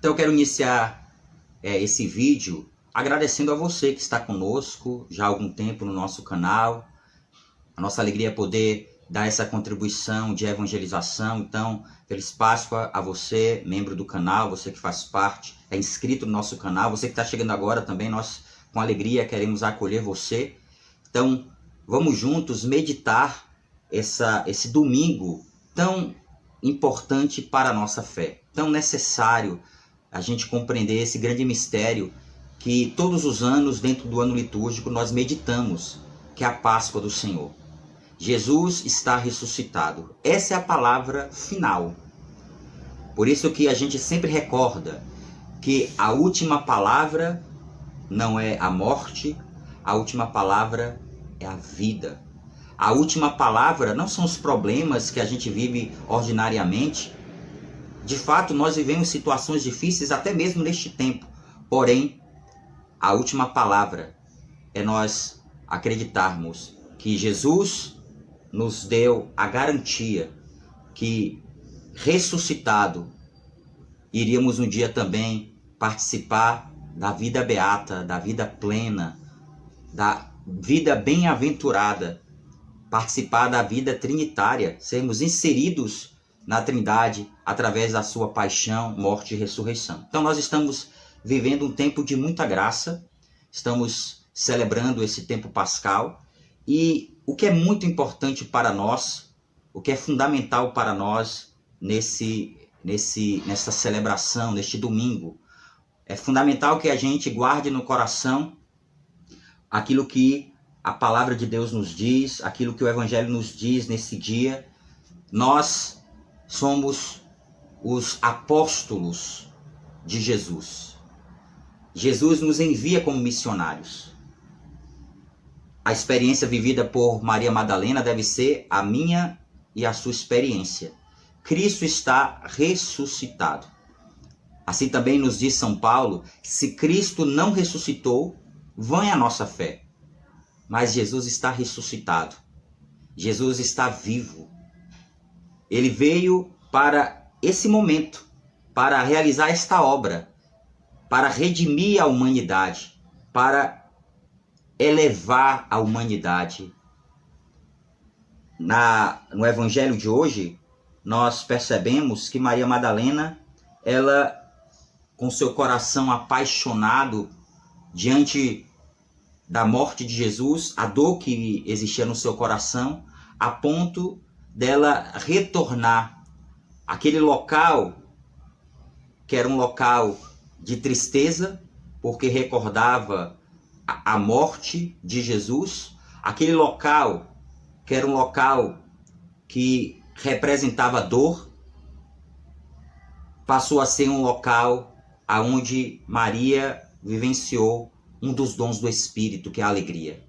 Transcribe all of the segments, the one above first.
Então eu quero iniciar esse vídeo agradecendo a você que está conosco já há algum tempo no nosso canal. A nossa alegria é poder dar essa contribuição de evangelização. Então, feliz Páscoa a você, membro do canal, você que faz parte, é inscrito no nosso canal, você que está chegando agora também, nós com alegria queremos acolher você. Então, vamos juntos meditar esse domingo tão importante para a nossa fé, tão necessário a gente compreender esse grande mistério que todos os anos, dentro do ano litúrgico, nós meditamos, que é a Páscoa do Senhor. Jesus está ressuscitado. Essa é a palavra final. Por isso que a gente sempre recorda que a última palavra não é a morte, a última palavra é a vida. A última palavra não são os problemas que a gente vive ordinariamente. De fato, nós vivemos situações difíceis até mesmo neste tempo. Porém, a última palavra é nós acreditarmos que Jesus nos deu a garantia que, ressuscitado, iríamos um dia também participar da vida beata, da vida plena, da vida bem-aventurada, participar da vida trinitária, sermos inseridos na Trindade através da sua paixão, morte e ressurreição. Então nós estamos vivendo um tempo de muita graça, estamos celebrando esse tempo pascal, e o que é muito importante para nós, o que é fundamental para nós nessa celebração, neste domingo, é fundamental que a gente guarde no coração aquilo que a palavra de Deus nos diz, aquilo que o Evangelho nos diz nesse dia. Nós somos os apóstolos de Jesus. Jesus nos envia como missionários. A experiência vivida por Maria Madalena deve ser a minha e a sua experiência. Cristo está ressuscitado. Assim também nos diz São Paulo, se Cristo não ressuscitou, vã é a nossa fé. Mas Jesus está ressuscitado. Jesus está vivo. Ele veio para esse momento, para realizar esta obra, para redimir a humanidade, para elevar a humanidade. No Evangelho de hoje, nós percebemos que Maria Madalena, ela, com seu coração apaixonado diante da morte de Jesus, a dor que existia no seu coração, a ponto dela retornar àquele local que era um local de tristeza, porque recordava a morte de Jesus, aquele local que era um local que representava dor, passou a ser um local onde Maria vivenciou um dos dons do Espírito, que é a alegria.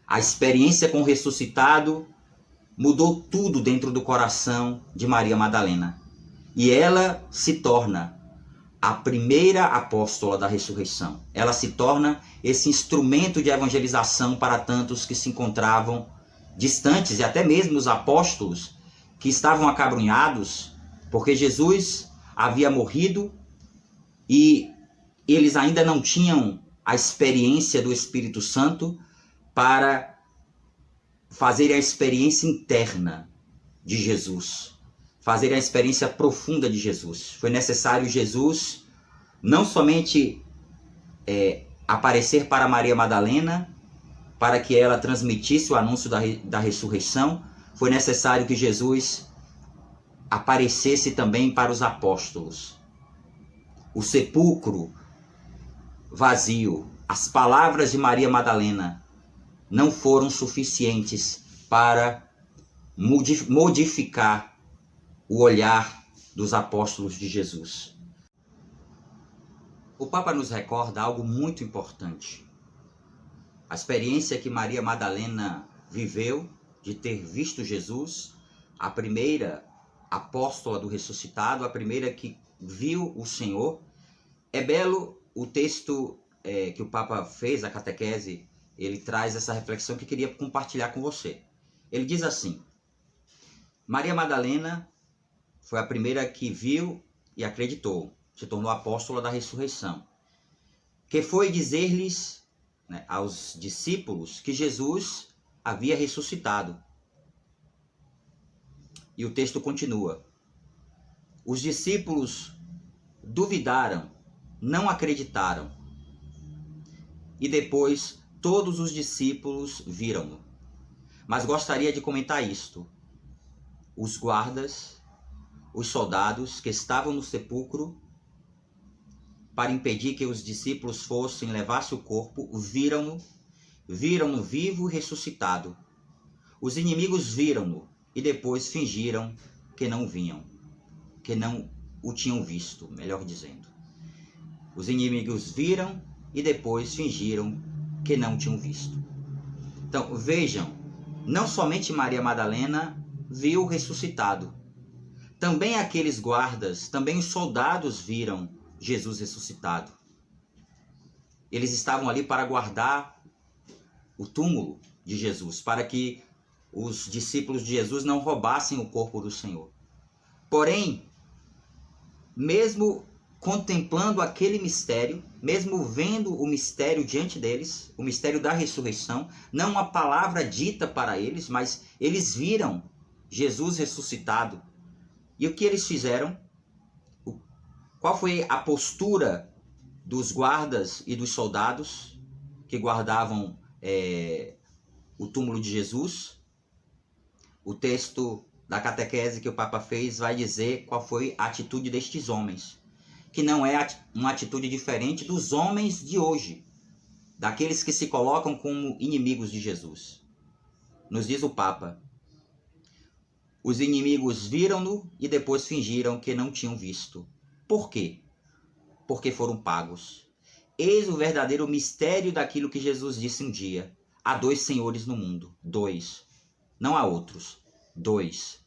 A experiência com o ressuscitado mudou tudo dentro do coração de Maria Madalena. E ela se torna a primeira apóstola da ressurreição. Ela se torna esse instrumento de evangelização para tantos que se encontravam distantes, e até mesmo os apóstolos que estavam acabrunhados, porque Jesus havia morrido e eles ainda não tinham a experiência do Espírito Santo para fazer a experiência interna de Jesus, fazer a experiência profunda de Jesus. Foi necessário Jesus não somente aparecer para Maria Madalena, para que ela transmitisse o anúncio da ressurreição, foi necessário que Jesus aparecesse também para os apóstolos. O sepulcro vazio, as palavras de Maria Madalena não foram suficientes para modificar o olhar dos apóstolos de Jesus. O Papa nos recorda algo muito importante. A experiência que Maria Madalena viveu de ter visto Jesus, a primeira apóstola do ressuscitado, a primeira que viu o Senhor. É belo o texto que o Papa fez, a catequese, ele traz essa reflexão que eu queria compartilhar com você. Ele diz assim: Maria Madalena foi a primeira que viu e acreditou. se tornou apóstola da ressurreição, que foi dizer-lhes, né, aos discípulos que Jesus havia ressuscitado. E o texto continua. Os discípulos duvidaram, não acreditaram. E depois todos os discípulos viram-no. Mas gostaria de comentar isto. Os guardas, os soldados que estavam no sepulcro para impedir que os discípulos fossem levar-se o corpo, viram-no vivo e ressuscitado. Os inimigos viram-no e depois fingiram que não vinham, que não o tinham visto, melhor dizendo. Os inimigos viram e depois fingiram que não tinham visto. Então, vejam, não somente Maria Madalena viu o ressuscitado. Também aqueles guardas, também os soldados viram Jesus ressuscitado. Eles estavam ali para guardar o túmulo de Jesus, para que os discípulos de Jesus não roubassem o corpo do Senhor. Porém, mesmo contemplando aquele mistério, mesmo vendo o mistério diante deles, o mistério da ressurreição, não uma palavra dita para eles, mas eles viram Jesus ressuscitado. E o que eles fizeram? Qual foi a postura dos guardas e dos soldados que guardavam o túmulo de Jesus? O texto da catequese que o Papa fez vai dizer qual foi a atitude destes homens, que não é uma atitude diferente dos homens de hoje, daqueles que se colocam como inimigos de Jesus. Nos diz o Papa, os inimigos viram-no e depois fingiram que não tinham visto. Por quê? Porque foram pagos. Eis o verdadeiro mistério daquilo que Jesus disse um dia. Há dois senhores no mundo. Dois. Não há outros. Dois.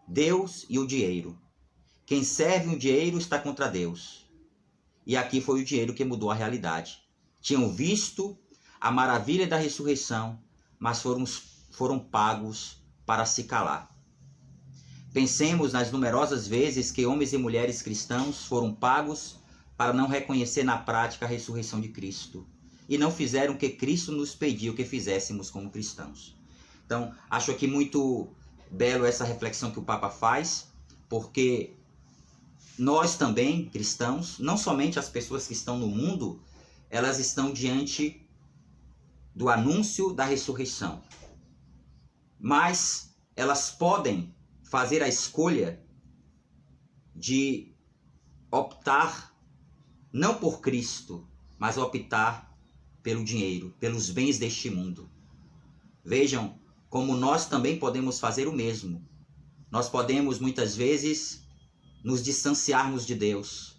Deus e o dinheiro. Quem serve o dinheiro está contra Deus. E aqui foi o dinheiro que mudou a realidade. Tinham visto a maravilha da ressurreição, mas foram pagos para se calar. Pensemos nas numerosas vezes que homens e mulheres cristãos foram pagos para não reconhecer na prática a ressurreição de Cristo e não fizeram o que Cristo nos pediu que fizéssemos como cristãos. Então, acho aqui muito belo essa reflexão que o Papa faz, porque nós também, cristãos, não somente as pessoas que estão no mundo, elas estão diante do anúncio da ressurreição, mas elas podem fazer a escolha de optar não por Cristo, mas optar pelo dinheiro, pelos bens deste mundo. Vejam como nós também podemos fazer o mesmo. Nós podemos muitas vezes nos distanciarmos de Deus,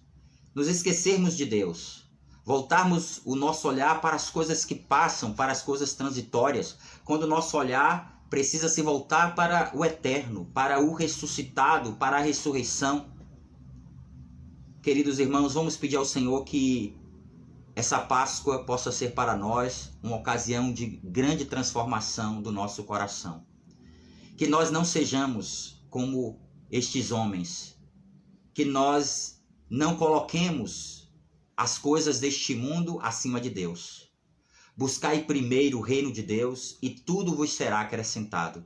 nos esquecermos de Deus, voltarmos o nosso olhar para as coisas que passam, para as coisas transitórias, quando o nosso olhar precisa se voltar para o eterno, para o ressuscitado, para a ressurreição. Queridos irmãos, vamos pedir ao Senhor que essa Páscoa possa ser para nós uma ocasião de grande transformação do nosso coração. Que nós não sejamos como estes homens, que nós não coloquemos as coisas deste mundo acima de Deus. Buscai primeiro o reino de Deus e tudo vos será acrescentado.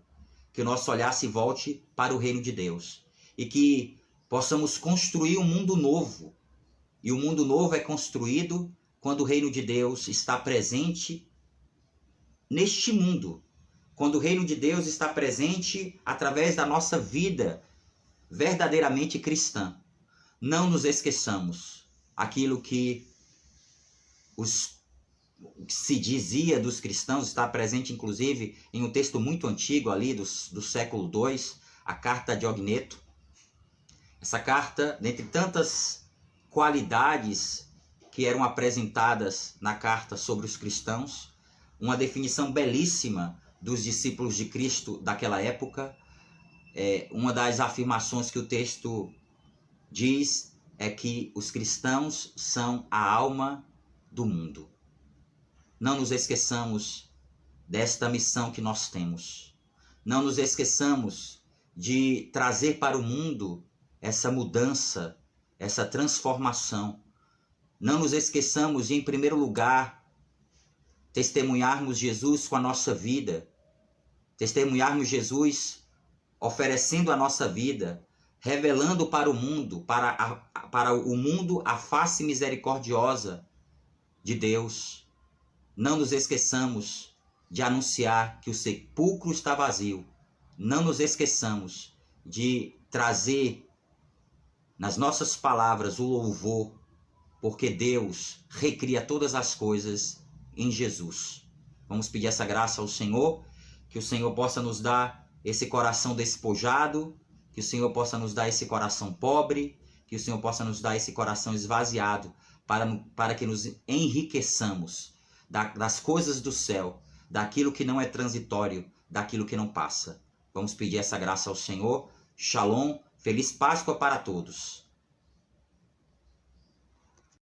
Que o nosso olhar se volte para o reino de Deus e que possamos construir um mundo novo. E o mundo novo é construído quando o reino de Deus está presente neste mundo. Quando o reino de Deus está presente através da nossa vida verdadeiramente cristã. Não nos esqueçamos aquilo que se dizia dos cristãos, está presente inclusive em um texto muito antigo ali do século II, a carta de Ogneto. Essa carta, dentre tantas qualidades que eram apresentadas na carta sobre os cristãos, uma definição belíssima dos discípulos de Cristo daquela época, uma das afirmações que o texto diz é que os cristãos são a alma do mundo. Não nos esqueçamos desta missão que nós temos. Não nos esqueçamos de trazer para o mundo essa mudança essa transformação. Não nos esqueçamos de, em primeiro lugar, testemunharmos Jesus com a nossa vida, testemunharmos Jesus oferecendo a nossa vida, revelando para o mundo, para o mundo a face misericordiosa de Deus. Não nos esqueçamos de anunciar que o sepulcro está vazio. Não nos esqueçamos de trazer nas nossas palavras o louvor, porque Deus recria todas as coisas em Jesus. Vamos pedir essa graça ao Senhor, que o Senhor possa nos dar esse coração despojado, que o Senhor possa nos dar esse coração pobre, que o Senhor possa nos dar esse coração esvaziado, para que nos enriqueçamos das coisas do céu, daquilo que não é transitório, daquilo que não passa. Vamos pedir essa graça ao Senhor. Shalom, feliz Páscoa para todos.